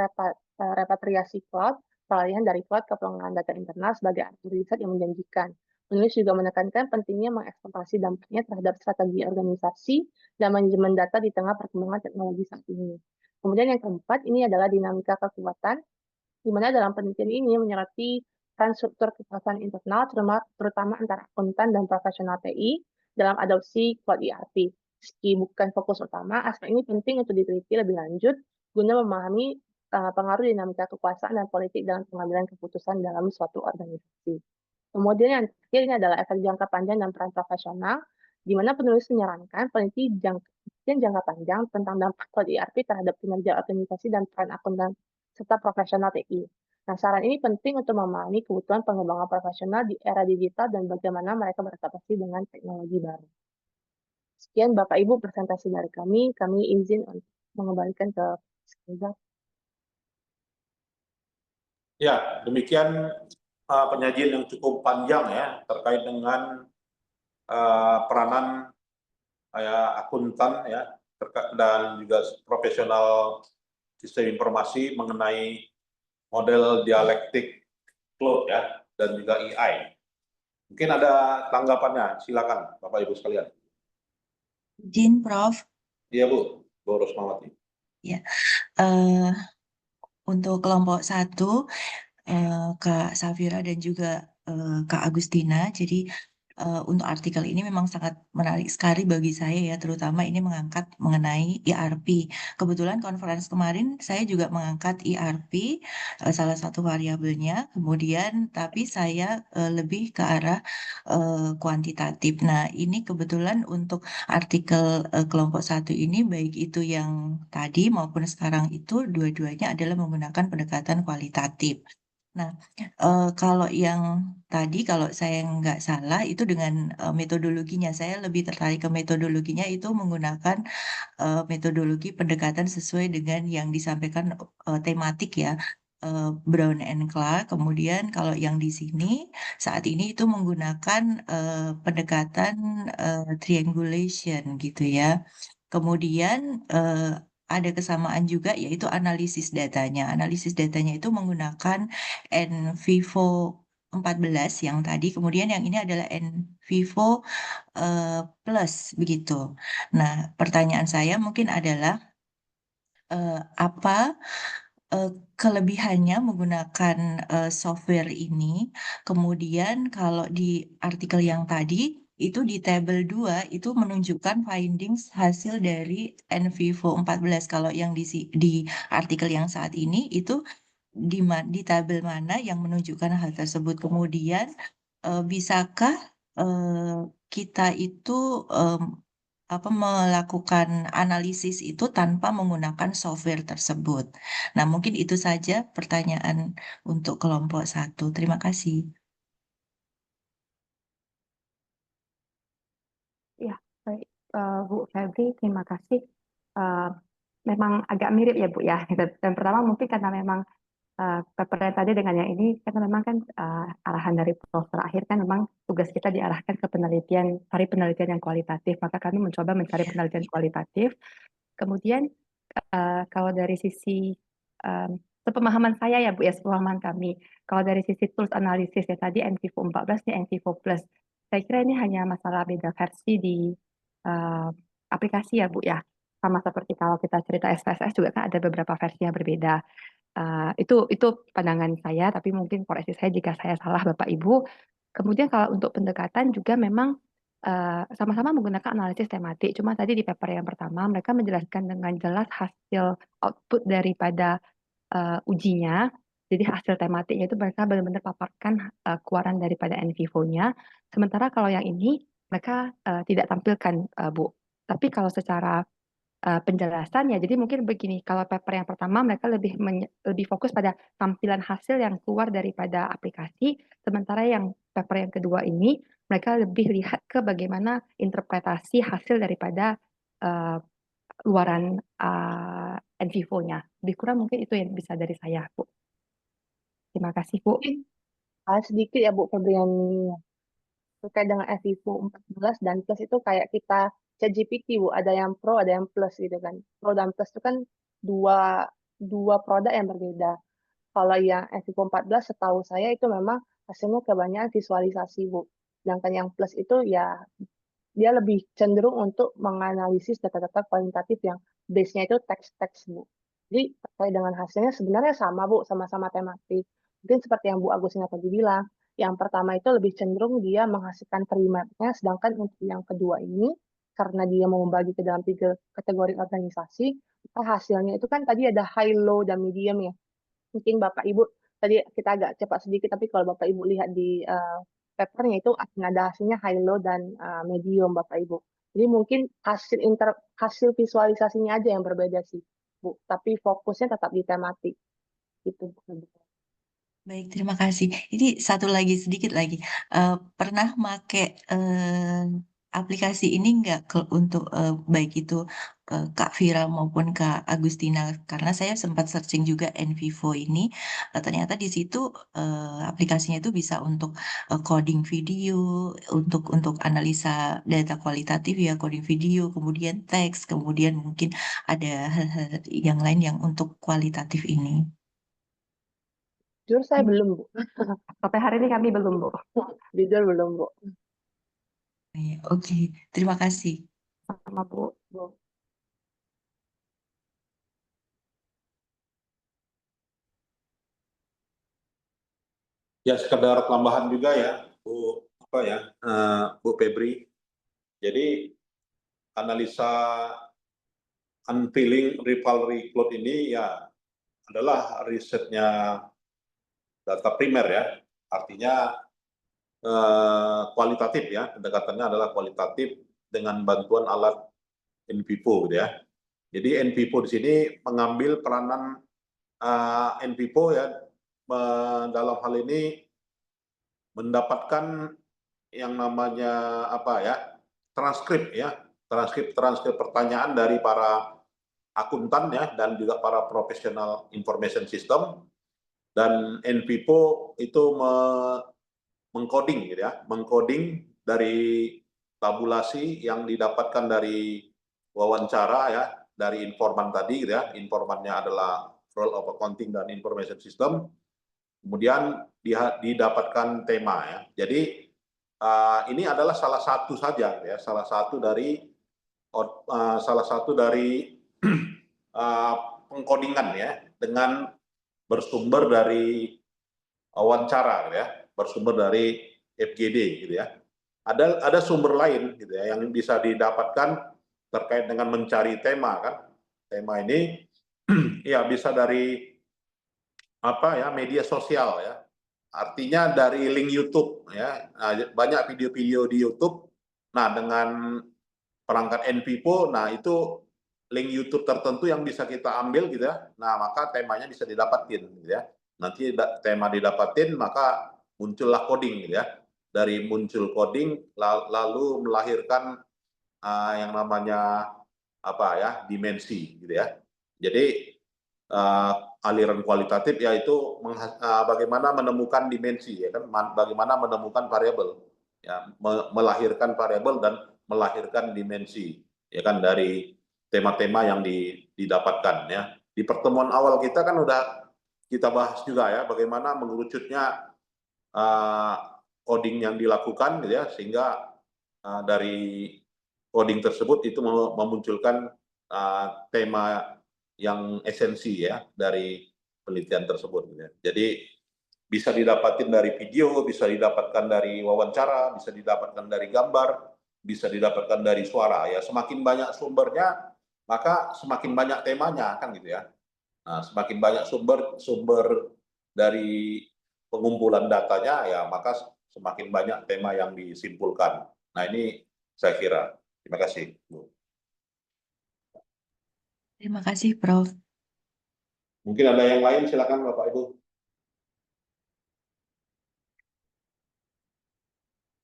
repatriasi cloud, peralihan dari cloud ke pengelolaan data internal sebagai alat riset yang menjanjikan. Penulis juga menekankan pentingnya mengeksplorasi dampaknya terhadap strategi organisasi dan manajemen data di tengah perkembangan teknologi saat ini. Kemudian yang keempat, ini adalah dinamika kekuatan, di mana dalam penelitian ini menyoroti peran struktur kekuasaan internal, terutama antara akuntan dan profesional TI dalam adopsi Cloud ERP. Meski bukan fokus utama, aspek ini penting untuk diteliti lebih lanjut guna memahami pengaruh dinamika kekuasaan dan politik dalam pengambilan keputusan dalam suatu organisasi. Kemudian yang terakhir ini adalah efek jangka panjang dan peran profesional, di mana penulis menyarankan penelitian jangka panjang tentang dampak Cloud ERP terhadap kinerja organisasi dan peran akuntan serta profesional TI. Nah, saran ini penting untuk memahami kebutuhan pengembangan profesional di era digital dan bagaimana mereka beradaptasi dengan teknologi baru. Sekian Bapak Ibu presentasi dari kami izin untuk mengembalikan ke Skriza. Ya, demikian penyajian yang cukup panjang ya terkait dengan peranan akuntan ya dan juga profesional sistem informasi mengenai model dialektik cloud ya dan juga AI. Mungkin ada tanggapannya, silakan Bapak Ibu sekalian. Izin, Prof. Iya Bu Rosmawati. Ya, untuk kelompok 1, Kak Safira dan juga Kak Agustina. Jadi untuk artikel ini memang sangat menarik sekali bagi saya ya, terutama ini mengangkat mengenai ERP. Kebetulan konferensi kemarin saya juga mengangkat ERP, salah satu variabelnya. Kemudian tapi saya lebih ke arah kuantitatif. Nah, ini kebetulan untuk artikel kelompok 1 ini, baik itu yang tadi maupun sekarang itu, dua-duanya adalah menggunakan pendekatan kualitatif. Nah, kalau yang tadi, kalau saya nggak salah, itu dengan metodologinya. Saya lebih tertarik ke metodologinya, itu menggunakan metodologi pendekatan sesuai dengan yang disampaikan tematik ya, Brown and Clark. Kemudian kalau yang di sini saat ini itu menggunakan pendekatan triangulation gitu ya. Kemudian ada kesamaan juga yaitu analisis datanya. Analisis datanya itu menggunakan NVivo 14 yang tadi, kemudian yang ini adalah NVivo Plus begitu. Nah, pertanyaan saya mungkin adalah apa kelebihannya menggunakan software ini? Kemudian kalau di artikel yang tadi itu di tabel 2 itu menunjukkan findings hasil dari NVivo 14. Kalau yang di artikel yang saat ini itu di tabel mana yang menunjukkan hal tersebut. Kemudian bisakah kita itu melakukan analisis itu tanpa menggunakan software tersebut? Nah, mungkin itu saja pertanyaan untuk kelompok 1. Terima kasih. Ya, baik. Bu Febri, terima kasih. Memang agak mirip ya Bu ya. Dan pertama mungkin karena memang paper tadi dengan yang ini, karena memang kan arahan dari profesor akhir kan memang tugas kita diarahkan ke penelitian, cari penelitian yang kualitatif. Maka kami mencoba mencari Iya. penelitian kualitatif. Kemudian kalau dari sisi sepemahaman saya ya Bu ya, sepemahaman kami. Kalau dari sisi tools analisis ya tadi NVivo 14 nya NVivo Plus. Saya kira ini hanya masalah beda versi di aplikasi ya Bu ya. Sama seperti kalau kita cerita SPSS juga kan ada beberapa versi yang berbeda. Itu pandangan saya, tapi mungkin koreksi saya jika saya salah Bapak Ibu. Kemudian kalau untuk pendekatan juga memang sama-sama menggunakan analisis tematik. Cuma tadi di paper yang pertama mereka menjelaskan dengan jelas hasil output daripada ujinya. Jadi hasil tematiknya itu mereka benar-benar paparkan keluaran daripada NVivo-nya. Sementara kalau yang ini mereka tidak tampilkan, Bu. Tapi kalau secara penjelasan ya, jadi mungkin begini, kalau paper yang pertama mereka lebih fokus pada tampilan hasil yang keluar daripada aplikasi, sementara yang paper yang kedua ini mereka lebih lihat ke bagaimana interpretasi hasil daripada luaran NVivo-nya. Lebih kurang mungkin itu yang bisa dari saya, Bu. Terima kasih, Bu. Mungkin sedikit ya Bu Febrian terkait dengan NVivo 14 dan Plus itu kayak kita ChatGPT Bu, ada yang Pro, ada yang Plus gitu kan. Pro dan Plus itu kan dua produk yang berbeda. Kalau yang NVivo 14 setahu saya itu memang hasilnya kebanyakan visualisasi Bu. Sedangkan yang Plus itu ya dia lebih cenderung untuk menganalisis data-data kualitatif yang base-nya itu teks-teks, Bu. Jadi terkait dengan hasilnya sebenarnya sama, Bu, sama-sama tematik. Mungkin seperti yang Bu Agustina tadi bilang, yang pertama itu lebih cenderung dia menghasilkan primernya, sedangkan untuk yang kedua ini, karena dia mau membagi ke dalam 3 kategori organisasi, maka hasilnya itu kan tadi ada high, low, dan medium ya. Mungkin Bapak Ibu, tadi kita agak cepat sedikit, tapi kalau Bapak Ibu lihat di papernya itu ada hasilnya high, low, dan medium Bapak Ibu. Jadi mungkin hasil visualisasinya aja yang berbeda sih, Bu. Tapi fokusnya tetap di tematik. Gitu, Bu. Baik, terima kasih. Ini satu lagi, sedikit lagi. Pernah make aplikasi ini nggak untuk baik itu Kak Vira maupun Kak Agustina? Karena saya sempat searching juga NVivo ini, ternyata di situ aplikasinya itu bisa untuk coding video, untuk analisa data kualitatif ya, coding video, kemudian teks, kemudian mungkin ada hal-hal yang lain yang untuk kualitatif ini. Jujur saya belum, Bu. Sampai hari ini kami belum, Bu. Jujur belum, Bu. Oke, terima kasih. Sama, Bu. Ya, sekedar tambahan juga ya, Bu, Bu Febri. Jadi analisa unveiling rivalry cloud ini ya adalah risetnya data primer ya, artinya kualitatif ya, pendekatannya adalah kualitatif dengan bantuan alat NVivo gitu ya. Jadi NVivo di sini mengambil peranan NVivo ya dalam hal ini mendapatkan yang namanya transkrip pertanyaan dari para akuntan ya dan juga para profesional information system, dan NVivo itu mengcoding gitu ya, mengcoding dari tabulasi yang didapatkan dari wawancara ya, dari informan tadi gitu ya. Informannya adalah role of accounting dan information system. Kemudian didapatkan tema ya. Jadi ini adalah salah satu saja ya, salah satu dari pengkodingan ya, dengan bersumber dari wawancara gitu ya, bersumber dari FGD gitu ya. Ada sumber lain gitu ya yang bisa didapatkan terkait dengan mencari tema kan. Tema ini ya bisa dari media sosial ya. Artinya dari link YouTube ya. Nah, banyak video-video di YouTube. Nah, dengan perangkat NVivo, nah itu link YouTube tertentu yang bisa kita ambil gitu ya. Nah, maka temanya bisa didapatin gitu ya. Nanti tema didapatin, maka muncullah coding gitu ya. Dari muncul coding lalu melahirkan yang namanya dimensi gitu ya. Jadi aliran kualitatif yaitu bagaimana menemukan dimensi ya kan, bagaimana menemukan variabel ya, melahirkan variabel dan melahirkan dimensi ya kan dari tema-tema yang didapatkan ya. Di pertemuan awal kita kan udah kita bahas juga ya bagaimana mengerucutnya coding yang dilakukan gitu ya, sehingga dari coding tersebut itu memunculkan tema yang esensi ya dari penelitian tersebut gitu ya. Jadi bisa didapatkan dari video, bisa didapatkan dari wawancara, bisa didapatkan dari gambar, bisa didapatkan dari suara ya. Semakin banyak sumbernya maka semakin banyak temanya kan gitu ya. Nah, semakin banyak sumber dari pengumpulan datanya ya maka semakin banyak tema yang disimpulkan. Nah, ini saya kira. Terima kasih, Bu. Terima kasih, Prof. Mungkin ada yang lain, silakan Bapak Ibu.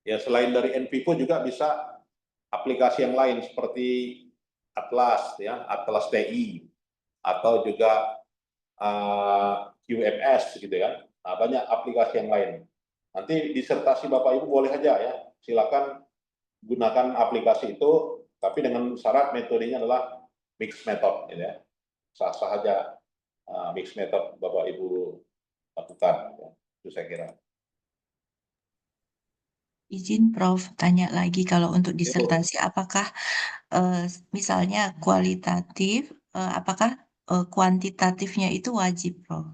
Ya, selain dari NVIVO juga bisa aplikasi yang lain seperti Atlas ya, Atlas TI atau juga QMS gitu ya. Nah, banyak aplikasi yang lain. Nanti disertasi Bapak Ibu boleh aja ya, silakan gunakan aplikasi itu, tapi dengan syarat metodenya adalah mixed method gitu ya. Sah-sah aja mixed method Bapak Ibu lakukan ya. Itu saya kira. Izin Prof, tanya lagi kalau untuk disertasi apakah misalnya kualitatif, apakah kuantitatifnya itu wajib, Prof?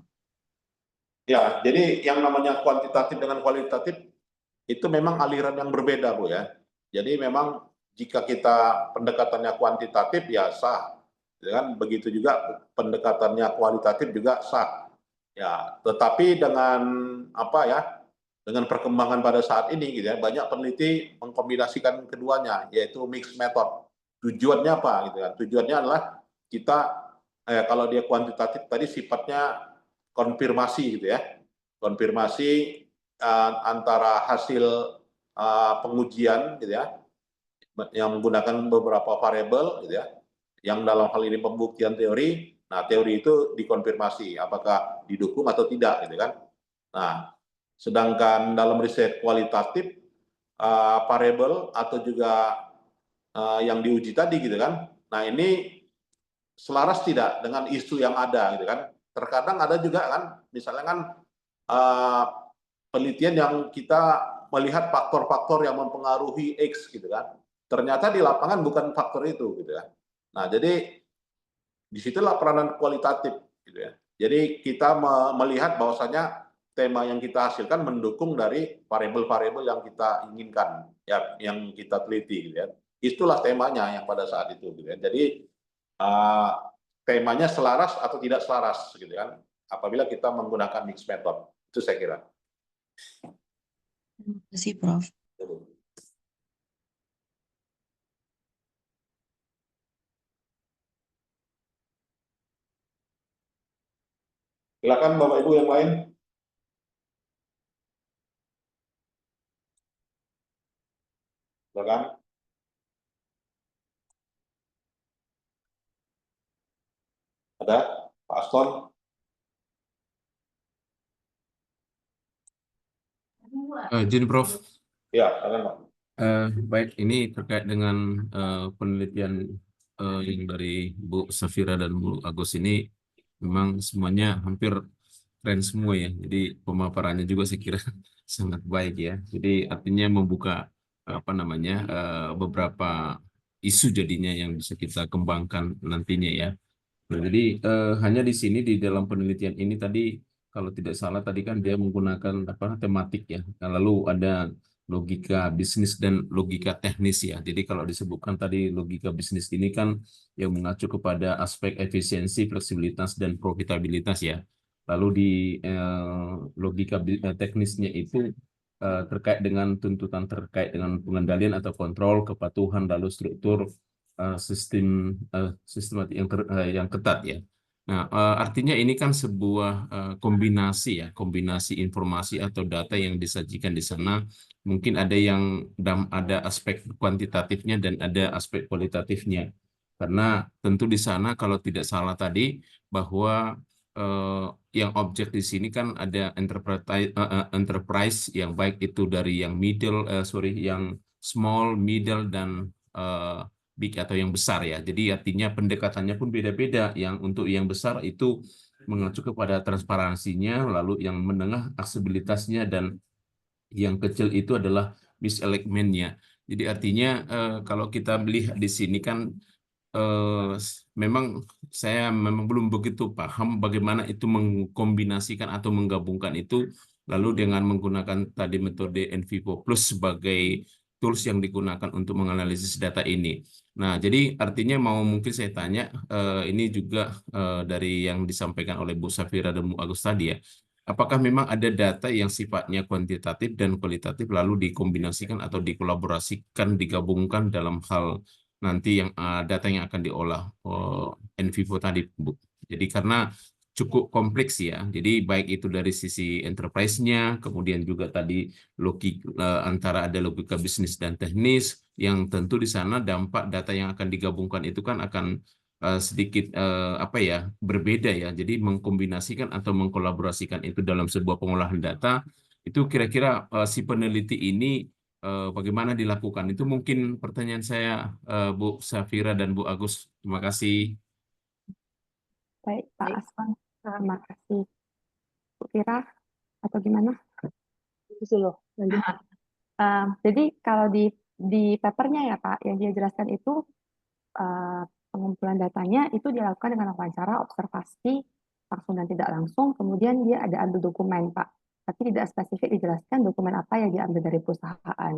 Ya, jadi yang namanya kuantitatif dengan kualitatif itu memang aliran yang berbeda, Bu ya. Jadi memang jika kita pendekatannya kuantitatif ya sah, ya kan? Begitu juga pendekatannya kualitatif juga sah. Ya, tetapi dengan dengan perkembangan pada saat ini gitu ya, banyak peneliti mengkombinasikan keduanya, yaitu mixed method. Tujuannya apa gitu kan? Tujuannya adalah kita kalau dia kuantitatif tadi sifatnya konfirmasi gitu ya. Konfirmasi antara hasil pengujian gitu ya, yang menggunakan beberapa variabel gitu ya, yang dalam hal ini pembuktian teori. Nah, teori itu dikonfirmasi apakah didukung atau tidak gitu kan. Nah, sedangkan dalam riset kualitatif variabel atau juga yang diuji tadi gitu kan. Nah, ini selaras tidak dengan isu yang ada gitu kan. Terkadang ada juga kan, misalnya kan penelitian yang kita melihat faktor-faktor yang mempengaruhi X gitu kan. Ternyata di lapangan bukan faktor itu gitu ya. Nah, jadi disitulah peranan kualitatif gitu ya. Jadi kita melihat bahwasanya tema yang kita hasilkan mendukung dari variabel-variabel yang kita inginkan, ya, yang kita teliti gitu ya. Itulah temanya yang pada saat itu gitu ya. Jadi temanya selaras atau tidak selaras gitu kan. Apabila kita menggunakan mixed method. Itu saya kira. Terima kasih, Prof. Silakan Bapak Ibu yang lain. Silakan. Ada Pak Aston? Izin Prof. Ya, silakan Pak. Baik, ini terkait dengan penelitian yang dari Bu Safira dan Bu Agus ini memang semuanya hampir keren semua ya. Jadi pemaparannya juga saya kira sangat baik ya. Jadi artinya membuka beberapa isu jadinya yang bisa kita kembangkan nantinya ya. Nah, jadi hanya di sini di dalam penelitian ini tadi kalau tidak salah tadi kan dia menggunakan tematik ya. Nah, lalu ada logika bisnis dan logika teknis ya. Jadi kalau disebutkan tadi logika bisnis ini kan yang mengacu kepada aspek efisiensi, fleksibilitas dan profitabilitas ya. Lalu di logika teknisnya itu terkait dengan tuntutan terkait dengan pengendalian atau kontrol, kepatuhan, lalu struktur sistematik yang ketat ya. Nah, artinya ini kan sebuah kombinasi ya, kombinasi informasi atau data yang disajikan di sana. Mungkin ada aspek kuantitatifnya dan ada aspek kualitatifnya. Karena tentu di sana kalau tidak salah tadi bahwa yang objek di sini kan ada enterprise yang baik itu dari yang yang small, middle dan big atau yang besar ya. Jadi artinya pendekatannya pun beda-beda. Yang untuk yang besar itu mengacu kepada transparansinya, lalu yang menengah aksesibilitasnya, dan yang kecil itu adalah misalignment-nya. Jadi artinya kalau kita melihat di sini kan memang saya belum begitu paham bagaimana itu mengkombinasikan atau menggabungkan itu, lalu dengan menggunakan tadi metode NVivo Plus sebagai tools yang digunakan untuk menganalisis data ini. Nah, jadi artinya mungkin saya tanya, ini juga dari yang disampaikan oleh Bu Safira dan Bu Agus tadi ya, apakah memang ada data yang sifatnya kuantitatif dan kualitatif lalu dikombinasikan atau dikolaborasikan, digabungkan dalam hal nanti yang data yang akan diolah NVivo tadi, Bu. Jadi karena cukup kompleks ya. Jadi baik itu dari sisi enterprise-nya, kemudian juga tadi antara ada logika bisnis dan teknis, yang tentu di sana dampak data yang akan digabungkan itu kan akan sedikit berbeda ya. Jadi mengkombinasikan atau mengkolaborasikan itu dalam sebuah pengolahan data, itu kira-kira si peneliti ini bagaimana dilakukan? Itu mungkin pertanyaan saya, Bu Safira dan Bu Agus. Terima kasih. Baik, Pak Baik. Aswan. Terima kasih. Bu Fira, atau gimana? Itu loh. Lanjut. Jadi kalau di papernya ya Pak, yang dia jelaskan itu pengumpulan datanya itu dilakukan dengan wawancara, observasi, langsung dan tidak langsung, kemudian dia ada ambil dokumen Pak. Tapi tidak spesifik dijelaskan dokumen apa yang diambil dari perusahaan.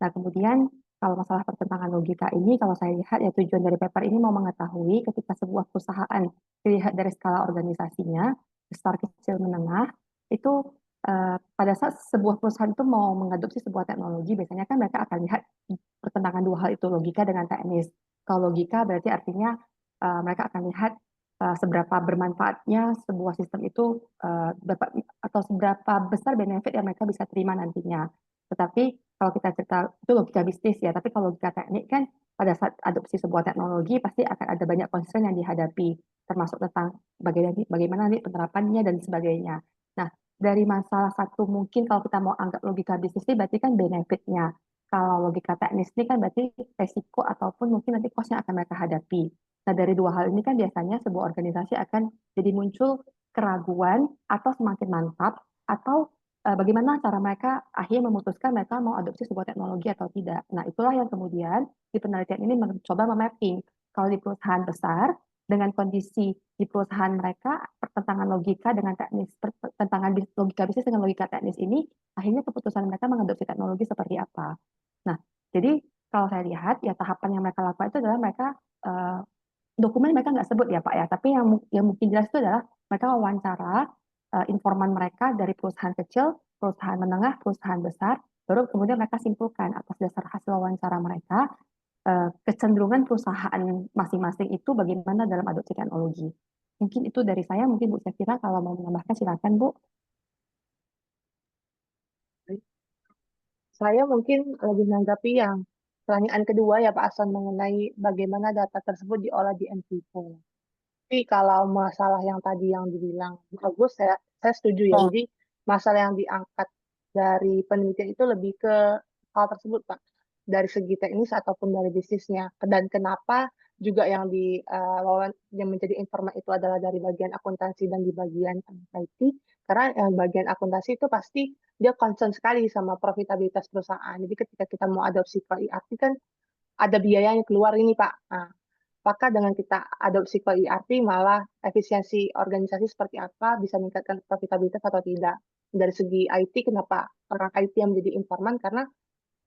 Nah kemudian kalau masalah pertentangan logika ini, kalau saya lihat ya tujuan dari paper ini mau mengetahui ketika sebuah perusahaan dilihat dari skala organisasinya, besar, kecil, menengah, itu pada saat sebuah perusahaan itu mau mengadopsi sebuah teknologi, biasanya kan mereka akan lihat pertentangan dua hal itu, logika dengan teknis. Kalau logika berarti artinya mereka akan lihat seberapa bermanfaatnya sebuah sistem itu atau seberapa besar benefit yang mereka bisa terima nantinya. Tetapi kalau kita cerita itu logika bisnis ya, tapi kalau logika teknik kan pada saat adopsi sebuah teknologi pasti akan ada banyak constraint yang dihadapi, termasuk tentang bagaimana nanti penerapannya dan sebagainya. Nah, dari masalah satu mungkin kalau kita mau anggap logika bisnis ini berarti kan benefitnya. Kalau logika teknis ini kan berarti resiko ataupun mungkin nanti cost yang akan mereka hadapi. Nah, dari dua hal ini kan biasanya sebuah organisasi akan jadi muncul keraguan atau semakin mantap atau bagaimana cara mereka akhirnya memutuskan mereka mau adopsi sebuah teknologi atau tidak. Nah, itulah yang kemudian di penelitian ini mencoba memapping. Kalau di perusahaan besar, dengan kondisi di perusahaan mereka, pertentangan logika dengan teknis, pertentangan logika bisnis dengan logika teknis ini, akhirnya keputusan mereka mengadopsi teknologi seperti apa. Nah, jadi kalau saya lihat ya tahapan yang mereka lakukan itu adalah mereka dokumen mereka nggak sebut ya Pak ya, tapi yang mungkin jelas itu adalah mereka wawancara informan mereka dari perusahaan kecil, perusahaan menengah, perusahaan besar, baru kemudian mereka simpulkan atas dasar hasil wawancara mereka kecenderungan perusahaan masing-masing itu bagaimana dalam adopsi teknologi. Mungkin itu dari saya, mungkin Bu Safira kalau mau menambahkan silakan Bu. Saya mungkin lebih menanggapi yang pertanyaan kedua ya Pak Asan mengenai bagaimana data tersebut diolah di NVivo. Tapi kalau masalah yang tadi yang dibilang bagus, saya setuju ya. Jadi masalah yang diangkat dari penelitian itu lebih ke hal tersebut Pak, dari segi teknis ataupun dari bisnisnya. Dan kenapa juga yang menjadi informan itu adalah dari bagian akuntansi dan di bagian IT, karena yang bagian akuntansi itu pasti dia concern sekali sama profitabilitas perusahaan. Jadi ketika kita mau adopsi ke ERP kan ada biaya yang keluar ini Pak. Nah, apakah dengan kita adopsi ke ERP malah efisiensi organisasi seperti apa, bisa meningkatkan profitabilitas atau tidak. Dari segi IT, kenapa orang IT yang menjadi informan? Karena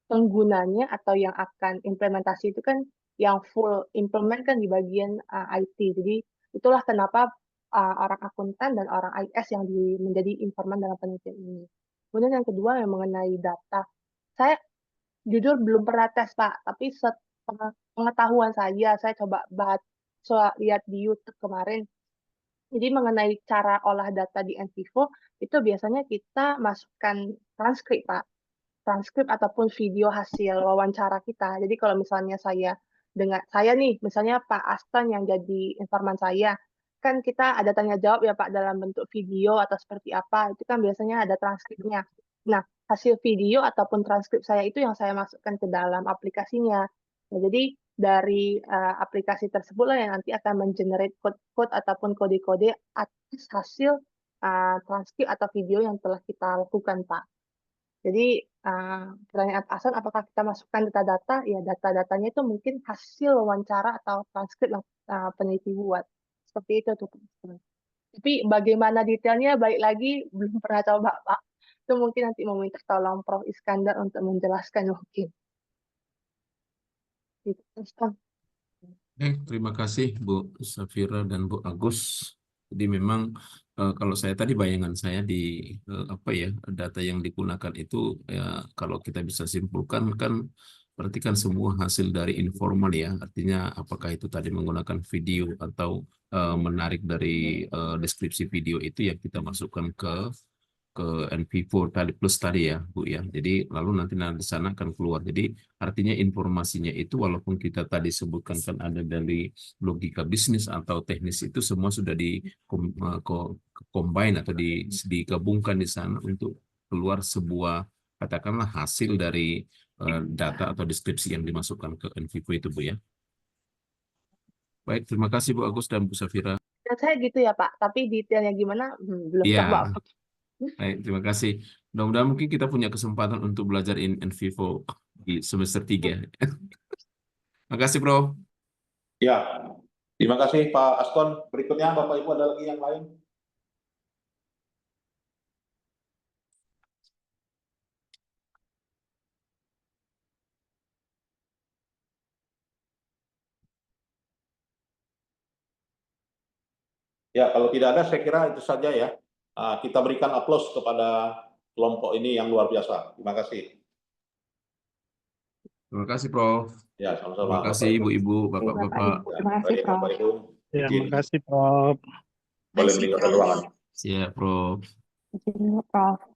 penggunanya atau yang akan implementasi itu kan yang full implement kan di bagian IT. Jadi itulah kenapa orang akuntan dan orang IS yang menjadi informan dalam penelitian ini. Kemudian yang kedua yang mengenai data. Saya jujur belum pernah tes Pak, tapi pengetahuan saya coba lihat di YouTube kemarin, Jadi mengenai cara olah data di NVivo, itu biasanya kita masukkan transkrip, Pak. Transkrip ataupun video hasil wawancara kita. Jadi kalau misalnya saya nih, misalnya Pak Aston yang jadi informan saya, kan kita ada tanya jawab ya Pak dalam bentuk video atau seperti apa, itu kan biasanya ada transkripnya. Nah, hasil video ataupun transkrip saya itu yang saya masukkan ke dalam aplikasinya. Nah, jadi dari aplikasi tersebut lah yang nanti akan mengenerate code-code ataupun kode-kode atas hasil transkrip atau video yang telah kita lakukan, Pak. Jadi pertanyaan Pak Hasan, apakah kita masukkan data-data? Ya, data-datanya itu mungkin hasil wawancara atau transkrip yang peneliti buat. Seperti itu tuh. Tapi bagaimana detailnya, baik lagi belum pernah coba, Pak. Itu mungkin nanti meminta tolong Prof. Iskandar untuk menjelaskan mungkin. Gitu. Terima kasih Bu Safira dan Bu Agus. Jadi memang kalau saya tadi bayangan saya di apa ya, data yang digunakan itu ya, kalau kita bisa simpulkan kan berarti kan semua hasil dari informal ya. Artinya apakah itu tadi menggunakan video atau menarik dari deskripsi video itu yang kita masukkan ke NVivo tadi plus tadi ya Bu ya. Jadi lalu nanti di sana akan keluar. Jadi artinya informasinya itu walaupun kita tadi sebutkan kan ada dari logika bisnis atau teknis itu semua sudah di combine atau digabungkan di sana untuk keluar sebuah katakanlah hasil dari data atau deskripsi yang dimasukkan ke NVivo itu Bu ya. Baik, terima kasih Bu Agus dan Bu Safira. Dan saya gitu ya Pak, tapi detailnya gimana belum Iya. coba. Baik, terima kasih. Mudah-mudahan mungkin kita punya kesempatan untuk belajar NVivo di semester 3. Terima kasih, Prof. Ya, terima kasih Pak Aston. Berikutnya Bapak Ibu ada lagi yang lain? Ya, kalau tidak ada saya kira itu saja ya. Kita berikan aplaus kepada kelompok ini yang luar biasa. Terima kasih. Terima kasih, Prof. Ya, sama-sama. Terima kasih, Ibu-ibu, Bapak-bapak. Terima kasih, Prof. Ya, terima kasih, Prof. Boleh meninggalkan ruangan. Siap, Prof. Terima kasih, Prof.